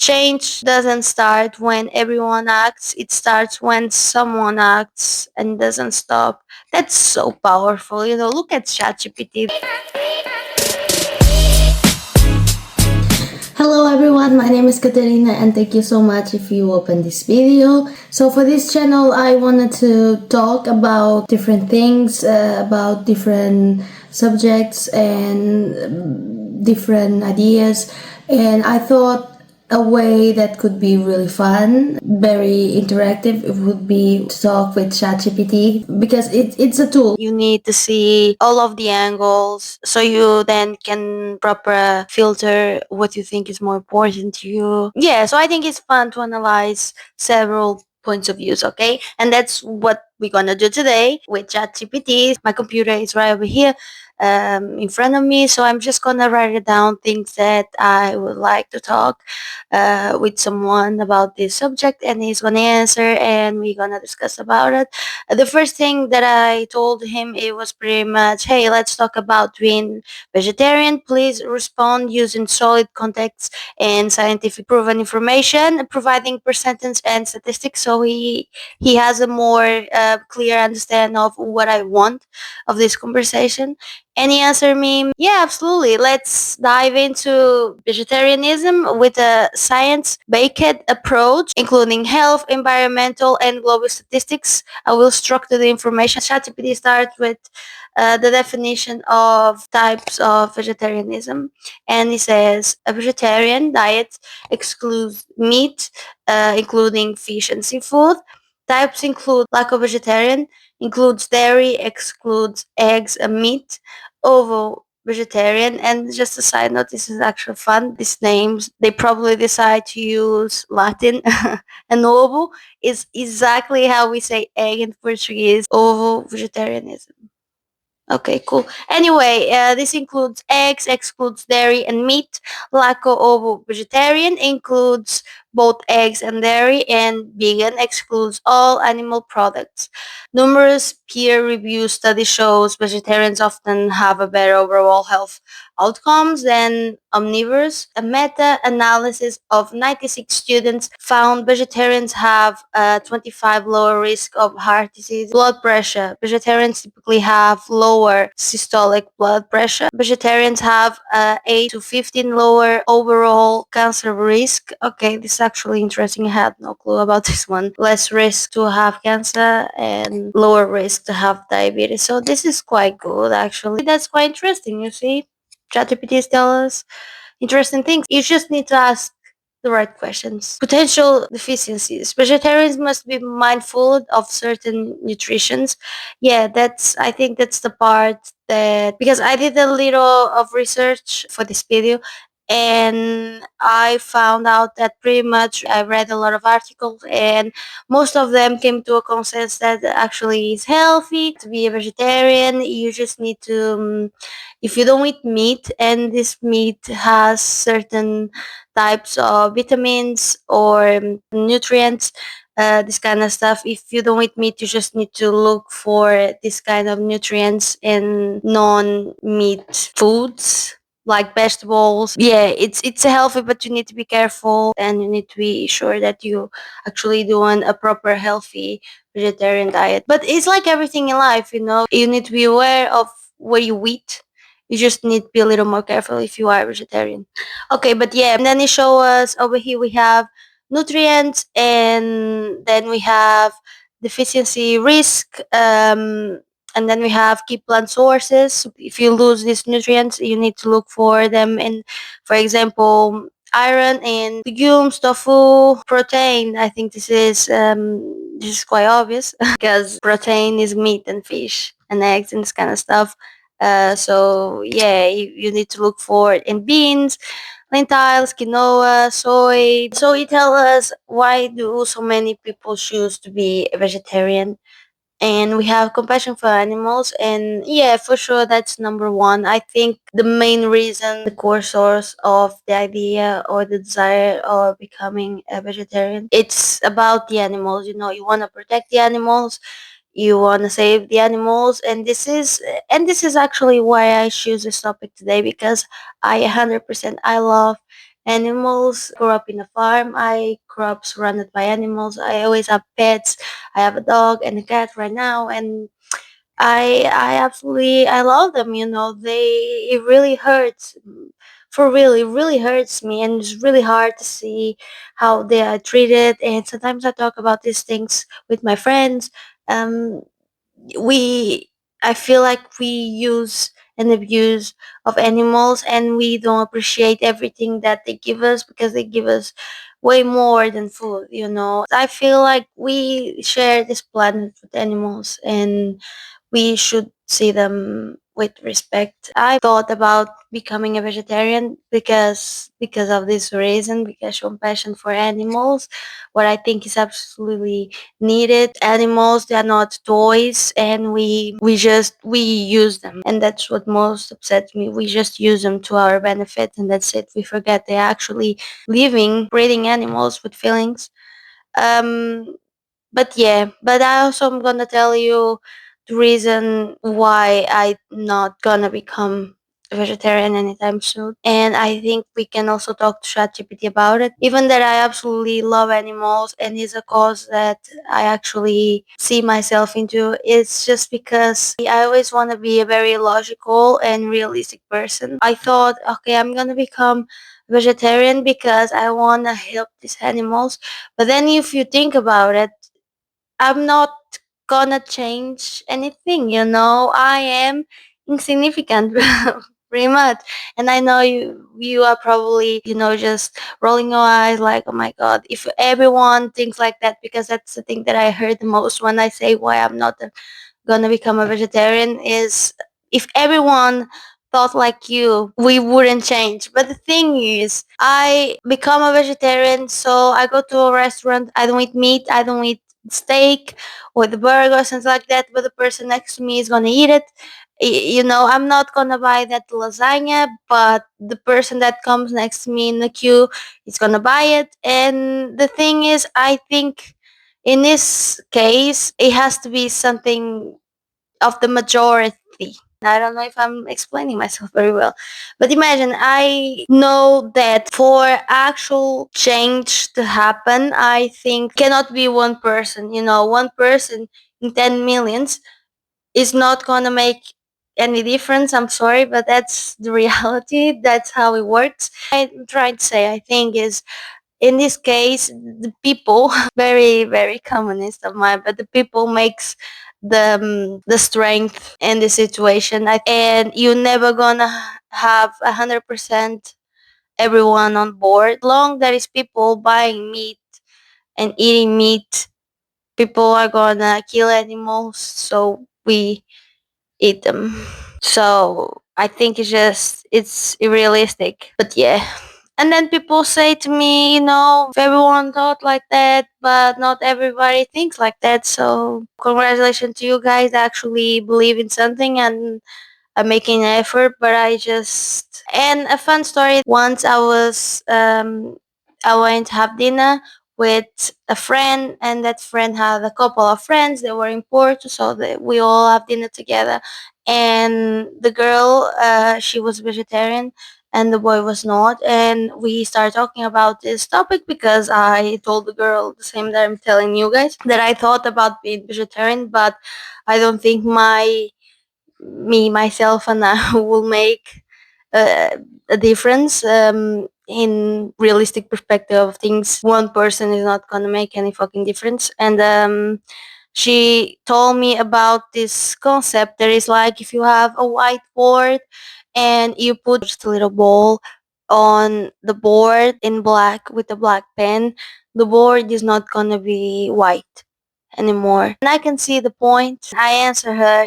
Change doesn't start when everyone acts, it starts when someone acts and doesn't stop. That's so powerful. Look at ChatGPT. Hello everyone, my name is Katerina and thank you so much if you open this video. So for this channel I wanted to talk about different things, about different subjects and different ideas, and I thought a way that could be really fun, very interactive, it would be to talk with ChatGPT because it's a tool. You need to see all of the angles so you then can proper filter what you think is more important to you. Yeah, so I think it's fun to analyze several points of views, okay? And that's what we're gonna do today with ChatGPT. My computer is right over here in front of me, so I'm just gonna write it down things that I would like to talk with someone about this subject, and he's gonna answer and we're gonna discuss about it. The first thing that I told him, it was pretty much, hey, let's talk about being vegetarian. Please respond using solid context and scientific proven information, providing percentage and statistics, so he has a more clear understanding of what I want of this conversation. And he answered me, yeah, absolutely. Let's dive into vegetarianism with a science-based approach, including health, environmental, and global statistics. I will structure the information. ChatGPT starts with the definition of types of vegetarianism, and it says a vegetarian diet excludes meat, including fish and seafood. Types include lacto-vegetarian, includes dairy, excludes eggs and meat. Ovo vegetarian, and just a side note, this is actually fun. These names, they probably decide to use Latin. And ovo is exactly how we say egg in Portuguese. Ovo vegetarianism. Okay, cool. Anyway, this includes eggs, excludes dairy and meat. Lacto ovo vegetarian includes both eggs and dairy, and vegan excludes all animal products. Numerous peer-reviewed study shows vegetarians often have a better overall health outcomes than omnivores. A meta-analysis of 96 students found vegetarians have a 25 lower risk of heart disease, blood pressure. Vegetarians typically have lower systolic blood pressure. Vegetarians have 8 to 15 lower overall cancer risk. Okay, this is actually interesting. I had no clue about this one. Less risk to have cancer and lower risk to have diabetes. So this is quite good, actually. That's quite interesting, you see. ChatGPT tell us interesting things. You just need to ask the right questions. Potential deficiencies. Vegetarians must be mindful of certain nutritions. Yeah, I think that's the part that, because I did a little of research for this video, and I found out that pretty much I read a lot of articles, and most of them came to a consensus that actually is healthy to be a vegetarian. You just need to if you don't eat meat and this meat has certain types of vitamins or nutrients, this kind of stuff, if you don't eat meat, you just need to look for this kind of nutrients in non-meat foods like vegetables. Yeah, it's healthy, but you need to be careful and you need to be sure that you actually doing a proper healthy vegetarian diet. But it's like everything in life, you need to be aware of what you eat. You just need to be a little more careful if you are a vegetarian. Okay, but yeah, and then it show us over here we have nutrients, and then we have deficiency risk, and then we have key plant sources. If you lose these nutrients, you need to look for them in, for example, iron in legumes, tofu, protein. I think this is quite obvious because protein is meat and fish and eggs and this kind of stuff. So yeah, you need to look for it in beans, lentils, quinoa, soy. So you tell us, why do so many people choose to be a vegetarian? And we have compassion for animals, and yeah, for sure, that's number one. I think the main reason, the core source of the idea or the desire of becoming a vegetarian, it's about the animals. You want to protect the animals, you want to save the animals, and this is actually why I choose this topic today, because I 100% I love animals. Grew up in a farm. I grew up surrounded by animals. I always have pets. I have a dog and a cat right now, and I absolutely I love them. They it really hurts. For real, it really hurts me, and it's really hard to see how they are treated. And sometimes I talk about these things with my friends. Um, we I feel like we use and abuse of animals, and we don't appreciate everything that they give us because they give us way more than food. I feel like we share this planet with animals, and we should see them with respect. I thought about becoming a vegetarian because of this reason, because I show passion for animals, what I think is absolutely needed. Animals, they are not toys, and we use them, and that's what most upsets me. We just use them to our benefit, and that's it. We forget they're actually living, breathing animals with feelings. um but yeah, but I also am gonna tell you the reason why I'm not gonna become a vegetarian anytime soon. And I think we can also talk to ChatGPT about it. Even that I absolutely love animals and is a cause that I actually see myself into. It's just because I always want to be a very logical and realistic person. I thought, okay, I'm gonna become vegetarian because I want to help these animals. But then if you think about it, I'm not gonna change anything. I am insignificant pretty much. And I know you are probably, just rolling your eyes like, oh my god, if everyone thinks like that, because that's the thing that I heard the most when I say why I'm not gonna become a vegetarian is, if everyone thought like you, we wouldn't change. But the thing is, I become a vegetarian, so I go to a restaurant, I don't eat meat, I don't eat steak or the burger, something like that, but the person next to me is gonna eat it. I'm not gonna buy that lasagna, but the person that comes next to me in the queue is gonna buy it. And the thing is, I think in this case, it has to be something of the majority. I don't know if I'm explaining myself very well, but imagine, I know that for actual change to happen, I think cannot be one person. One person in 10 millions is not gonna make any difference. I'm sorry, but that's the reality. That's how it works. I'm trying to say, I think, is in this case the people very very communist of mine, but the people makes the strength in the situation. And you're never gonna have 100% everyone on board. Long there is people buying meat and eating meat, people are gonna kill animals, so we eat them. So I think it's unrealistic. But yeah. And then people say to me, if everyone thought like that, but not everybody thinks like that. So congratulations to you guys actually believe in something and are making an effort. But I just, and a fun story, once I went to have dinner with a friend, and that friend had a couple of friends that were in Porto, so that we all have dinner together. And the girl, she was vegetarian, and the boy was not. And we started talking about this topic because I told the girl the same that I'm telling you guys, that I thought about being vegetarian, but I don't think me myself and I will make uh, a difference. In realistic perspective of things, one person is not gonna make any fucking difference. And she told me about this concept. There is like, if you have a whiteboard and you put just a little ball on the board in black with a black pen, the board is not gonna be white anymore. And I can see the point. I answer her,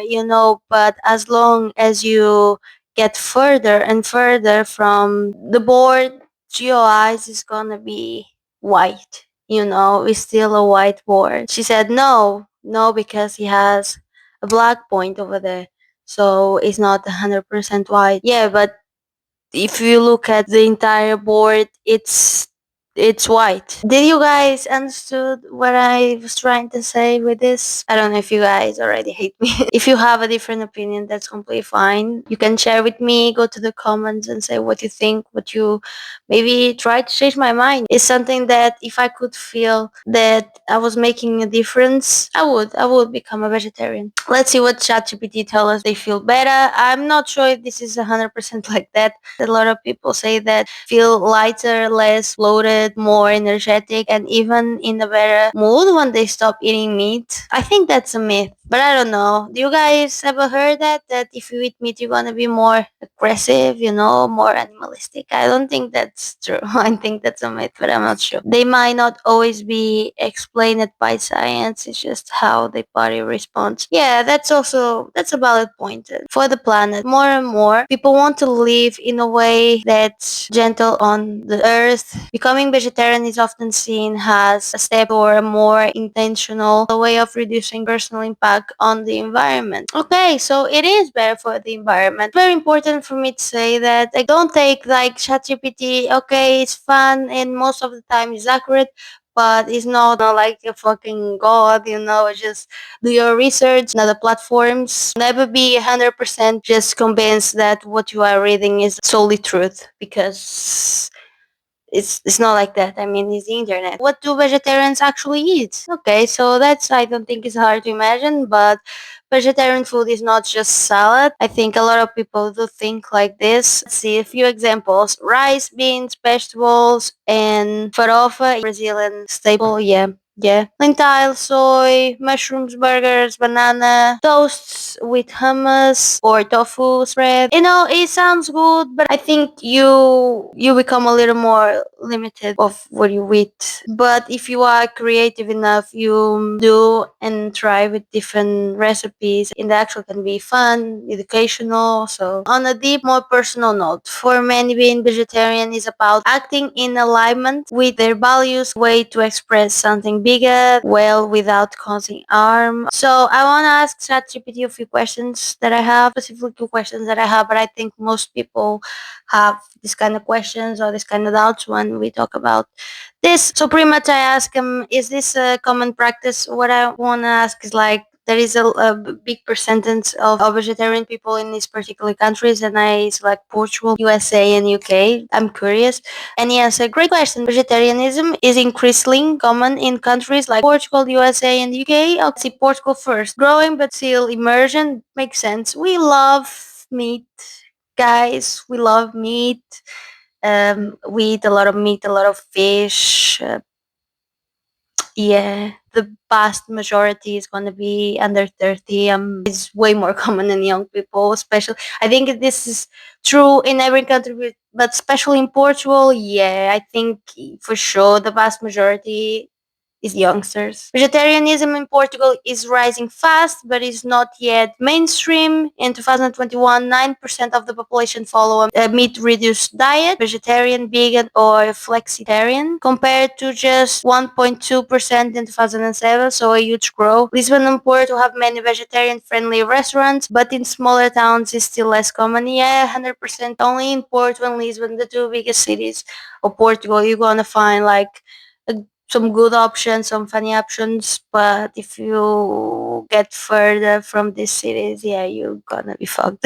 but as long as you get further and further from the board to your eyes, is gonna be white. It's still a white board. She said, no, no, because he has a black point over there. So it's not 100% white. Yeah, but if you look at the entire board, it's it's white. Did you guys understood what I was trying to say with this? I don't know if you guys already hate me. If you have a different opinion, that's completely fine. You can share with me, go to the comments and say what you think, what you maybe try to change my mind. It's something that if I could feel that I was making a difference, I would become a vegetarian. Let's see what ChatGPT tell us they feel better. I'm not sure if this is 100% like that. A lot of people say that feel lighter, less bloated, more energetic, and even in a better mood when they stop eating meat. I think that's a myth, but I don't know. Do you guys ever heard that? That if you eat meat, you're gonna be more aggressive, more animalistic? I don't think that's true. I think that's a myth, but I'm not sure. They might not always be explained by science. It's just how the body responds. Yeah, that's a valid point. For the planet, more and more people want to live in a way that's gentle on the earth. Becoming vegetarian is often seen as a step or a more intentional way of reducing personal impact on the environment. Okay, so it is better for the environment. Very important for me to say that I don't take like ChatGPT. Okay, it's fun and most of the time it's accurate, but it's not like a fucking god. Just do your research on other platforms. Never be 100% just convinced that what you are reading is solely truth, because it's not like that. I mean, it's the internet. What do vegetarians actually eat? Okay, so that's, I don't think it's hard to imagine, but vegetarian food is not just salad. I think a lot of people do think like this. Let's see a few examples: rice, beans, vegetables, and farofa, Brazilian staple. Yeah. Yeah, lentil, soy, mushrooms, burgers, banana, toasts with hummus or tofu spread. It sounds good, but I think you become a little more limited of what you eat. But if you are creative enough, you do and try with different recipes, and that actually can be fun, educational. So on a deep, more personal note, for many, being vegetarian is about acting in alignment with their values, way to express something bigger, well, without causing harm. So I want to ask ChatGPT a few questions that I have, specifically two questions that I have, but I think most people have this kind of questions or this kind of doubts when we talk about this. So pretty much I ask him, is this a common practice? What I want to ask is like, there is a big percentage of vegetarian people in these particular countries, and I select Portugal, USA, and UK. I'm curious. And he has a great question. Vegetarianism is increasingly common in countries like Portugal, USA, and UK. I'll see Portugal first. Growing but still emergent makes sense. We love meat, guys. We love meat. We eat a lot of meat, a lot of fish. Yeah, the vast majority is going to be under 30. It's way more common in young people, especially. I think this is true in every country, but especially in Portugal. Yeah, I think for sure the vast majority is youngsters. Vegetarianism in Portugal is rising fast, but is not yet mainstream. In 2021, 9% of the population follow a meat-reduced diet, vegetarian, vegan, or flexitarian, compared to just 1.2% in 2007, so a huge growth. Lisbon and Porto have many vegetarian-friendly restaurants, but in smaller towns it's still less common. Yeah, 100%. Only in Porto and Lisbon, the two biggest cities of Portugal, you're gonna find like a some good options, some funny options, but if you get further from these cities, yeah, you're gonna be fucked.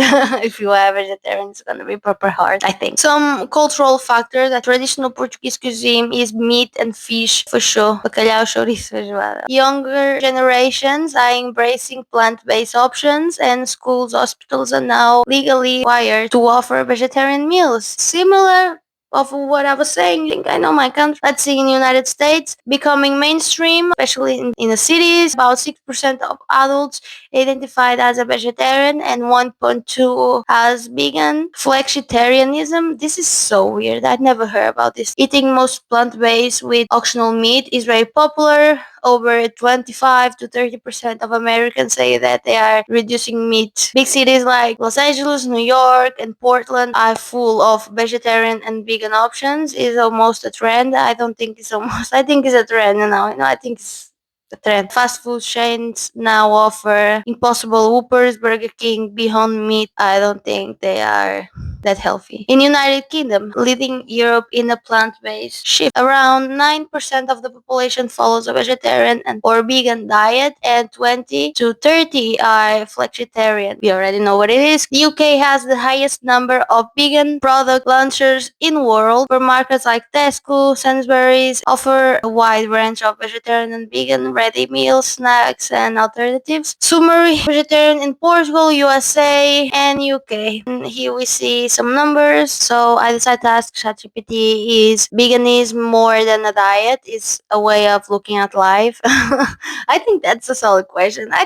If you are vegetarian, it's gonna be proper hard, I think. Some cultural factors: that traditional Portuguese cuisine is meat and fish for sure. Bacalhau, chouriço, feijoada. Younger generations are embracing plant-based options, and schools, hospitals are now legally required to offer vegetarian meals. Similar of what I was saying. I think I know my country. Let's see, in the United States, becoming mainstream, especially in the cities, about 6% of adults identified as a vegetarian and 1.2 as vegan. Flexitarianism, this is so weird. I'd never heard about this. Eating most plant-based with optional meat is very popular. Over 25 to 30% of Americans say that they are reducing meat. Big cities like Los Angeles, New York, and Portland are full of vegetarian and vegan options. It's almost a trend. I don't think it's almost. I think it's a trend now. I think it's a trend. Fast food chains now offer Impossible Whoppers, Burger King, Beyond Meat. I don't think they are that healthy. In United Kingdom, leading Europe in a plant-based shift, around 9% of the population follows a vegetarian and or vegan diet, and 20 to 30 are flexitarian. We already know what it is. The UK has the highest number of vegan product launchers in world, where markets like Tesco, Sainsbury's offer a wide range of vegetarian and vegan ready meals, snacks, and alternatives. Summary: vegetarian in Portugal, USA, and UK. And here we see some numbers. So I decided to ask ChatGPT: is veganism more than a diet? Is a way of looking at life? I think that's a solid question. I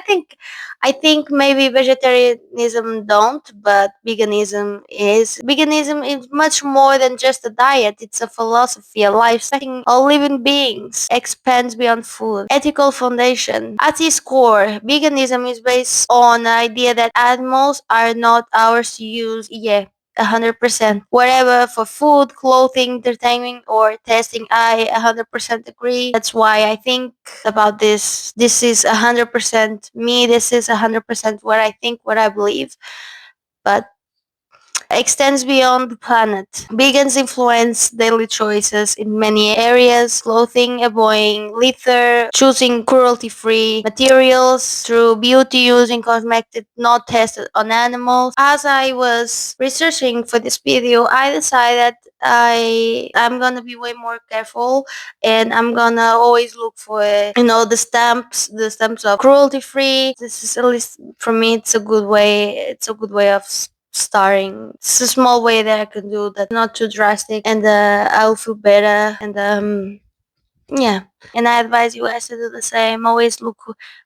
think maybe vegetarianism don't, but veganism is. Veganism is much more than just a diet. It's a philosophy, a lifestyle all living beings, expands beyond food. Ethical foundation. At its core, veganism is based on the idea that animals are not ours to use. Yeah, 100%. Whatever for food, clothing, entertainment, or testing, I 100% agree. That's why I think about this. This is 100% me. This is 100% what I think, what I believe. But extends beyond the planet. Vegans influence daily choices in many areas: clothing, avoiding litter, choosing cruelty-free materials, through beauty, using cosmetics not tested on animals. As I was researching for this video, I decided I'm gonna be way more careful, and I'm gonna always look for the stamps of cruelty free. This is, at least for me, it's a good way. It's a good way of starting. It's a small way that I can do that, not too drastic, and I'll feel better. And yeah, and I advise you guys to do the same. Always look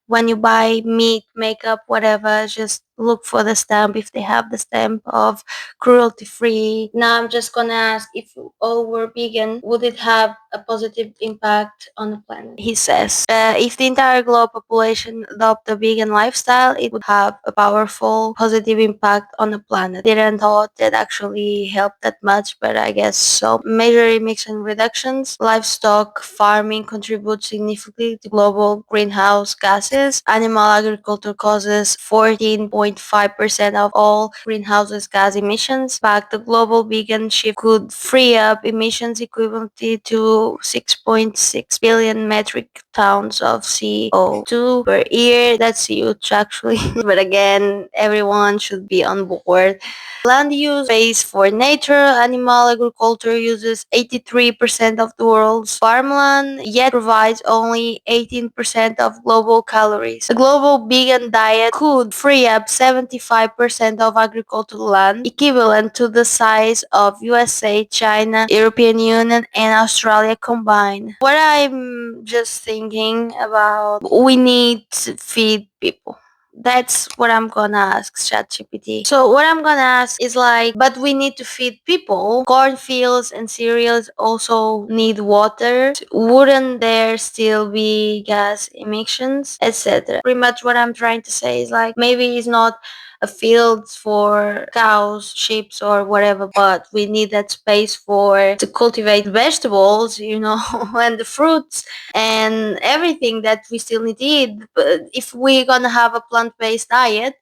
when you buy meat, makeup, whatever. Just look for the stamp if they have the stamp of cruelty free. Now I'm just gonna ask, if all were vegan, would it have a positive impact on the planet? He says, if the entire global population adopt a vegan lifestyle, it would have a powerful positive impact on the planet. Didn't thought that actually helped that much, but I guess so. Major emission reductions. Livestock farming contributes significantly to global greenhouse gases. Animal agriculture causes 14.5% of all greenhouse gas emissions. In fact, the global vegan shift could free up emissions equivalent to 6.6 billion metric tons of CO2 per year. That's huge, actually. But again, everyone should be on board. Land use space for nature. Animal agriculture uses 83% of the world's farmland, yet provides only 18% of global calories. A global vegan diet could free up 75% of agricultural land, equivalent to the size of USA, China, European Union, and Australia combined. What I'm just thinking about, we need to feed people. That's what I'm gonna ask ChatGPT. So what I'm gonna ask is like, but we need to feed people. Cornfields and cereals also need water. Wouldn't there still be gas emissions, etc.? Pretty much what I'm trying to say is like, maybe it's not a field for cows, sheep, or whatever, but we need that space for to cultivate vegetables, and the fruits and everything that we still need to eat. But if we're gonna have a plant-based diet,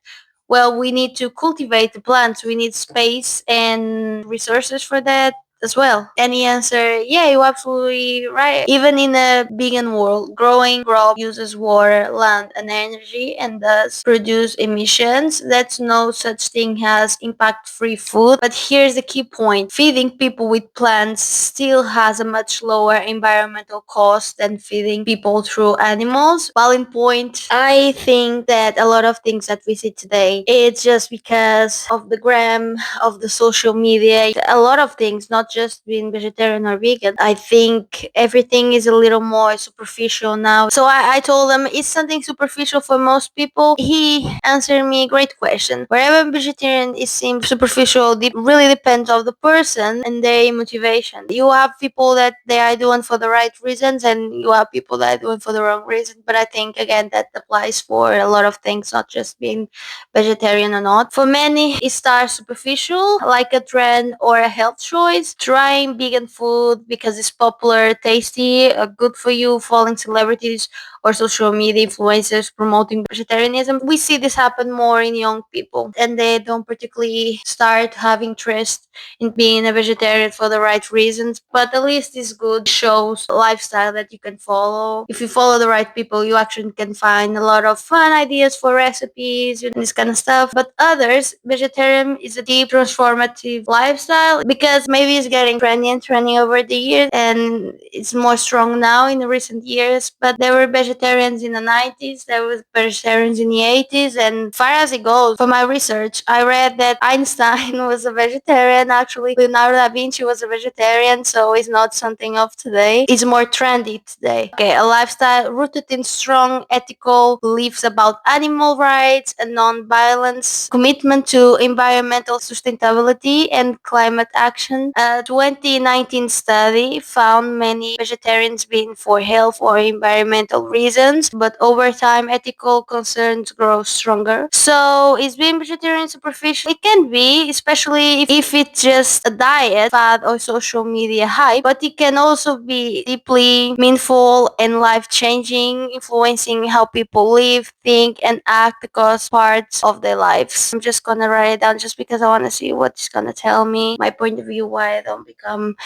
well, we need to cultivate the plants. We need space and resources for that as well. Any answer? Yeah, you're absolutely right. Even in a vegan world, growing crop uses water, land, and energy, and thus produce emissions. That's no such thing as impact-free food. But here's the key point: feeding people with plants still has a much lower environmental cost than feeding people through animals. While in point, I think that a lot of things that we see today, it's just because of the gram, of the social media, a lot of things, not just being vegetarian or vegan. I think everything is a little more superficial now. So I told him, it's something superficial for most people. He answered me, great question. Wherever vegetarian is seems superficial, it really depends on the person and their motivation. You have people that they are doing for the right reasons, and you have people that are doing for the wrong reason. But I think again that applies for a lot of things, not just being vegetarian or not. For many, it starts superficial, like a trend or a health choice. trying vegan food because it's popular, tasty, good for you, following celebrities or social media influencers promoting vegetarianism. We see this happen more in young people, and they don't particularly start having interest in being a vegetarian for the right reasons, but at least it's good. It shows a lifestyle that you can follow. If you follow the right people, you actually can find a lot of fun ideas for recipes and this kind of stuff. But others, vegetarian is a deep transformative lifestyle because maybe it's getting trendy and trending over the years, and it's more strong now in the recent years. But there were vegetarians in the 90s, there were vegetarians in the 80s, and far as it goes, for my research, I read that Einstein was a vegetarian. Actually, Leonardo da Vinci was a vegetarian, so it's not something of today. It's more trendy today. Okay, a lifestyle rooted in strong ethical beliefs about animal rights and non-violence, commitment to environmental sustainability and climate action. A 2019 study found many vegetarians being for health or environmental reasons, but over time ethical concerns grow stronger. So is being vegetarian superficial? It can be, especially if it's just a diet, fad, or social media hype, but it can also be deeply meaningful and life changing, influencing how people live, think, and act across parts of their lives. I'm just gonna write it down just because I want to see what it's gonna tell me, my point of view, why I don't become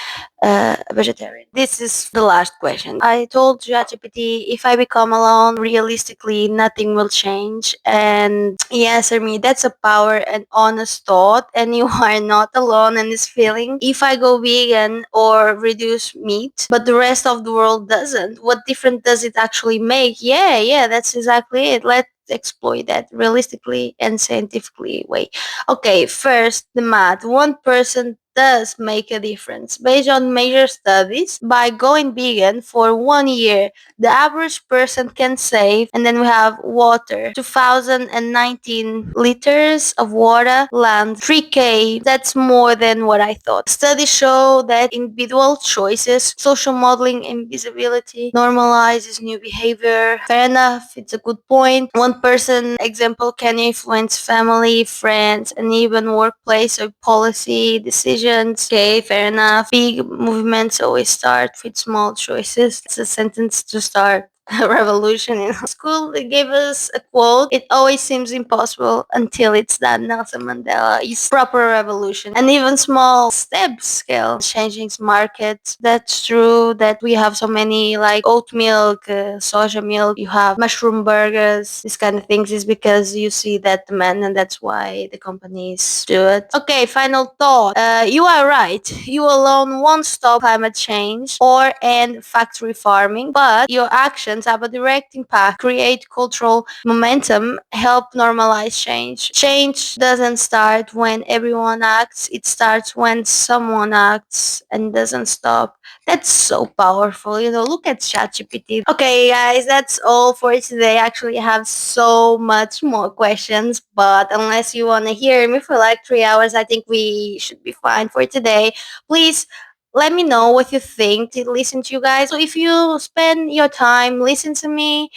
a vegetarian. This is the last question. I told ChatGPT if I become alone, realistically, nothing will change. And he answered me, that's a power and honest thought, and you are not alone in this feeling. If I go vegan or reduce meat, but the rest of the world doesn't, what difference does it actually make? Yeah, that's exactly it. Let's exploit that realistically and scientifically way. Okay, first the math. One person does make a difference. Based on major studies, by going vegan for 1 year, the average person can save, and then we have water, 2019 liters of water, land 3K. That's more than what I thought. Studies show that individual choices, social modeling, invisibility normalizes new behavior. Fair enough, it's a good point. One person example can influence family, friends, and even workplace or policy decisions. Okay, fair enough. Big movements always start with small choices. It's a sentence to start a revolution in school. They gave us a quote. It always seems impossible until it's done. Nelson Mandela is proper revolution. And even small steps scale changing markets. That's true that we have so many like oat milk, soja milk, you have mushroom burgers, this kind of things is because you see that demand, and that's why the companies do it. Okay, final thought. You are right. You alone won't stop climate change or end factory farming, but your actions have a direct impact, create cultural momentum, help normalize change. Change doesn't start when everyone acts, it starts when someone acts and doesn't stop. That's so powerful. Look at ChatGPT. Okay, guys, that's all for today. Actually, I have so much more questions, but unless you want to hear me for like 3 hours, I think we should be fine for today. Please let me know what you think to listen to you guys. So if you spend your time, listen to me.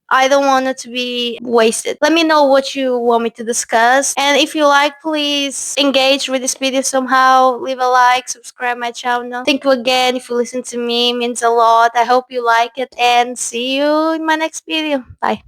I don't want it to be wasted. Let me know what you want me to discuss. And if you like, please engage with this video somehow. Leave a like, subscribe my channel. Thank you again if you listen to me. It means a lot. I hope you like it, and see you in my next video. Bye.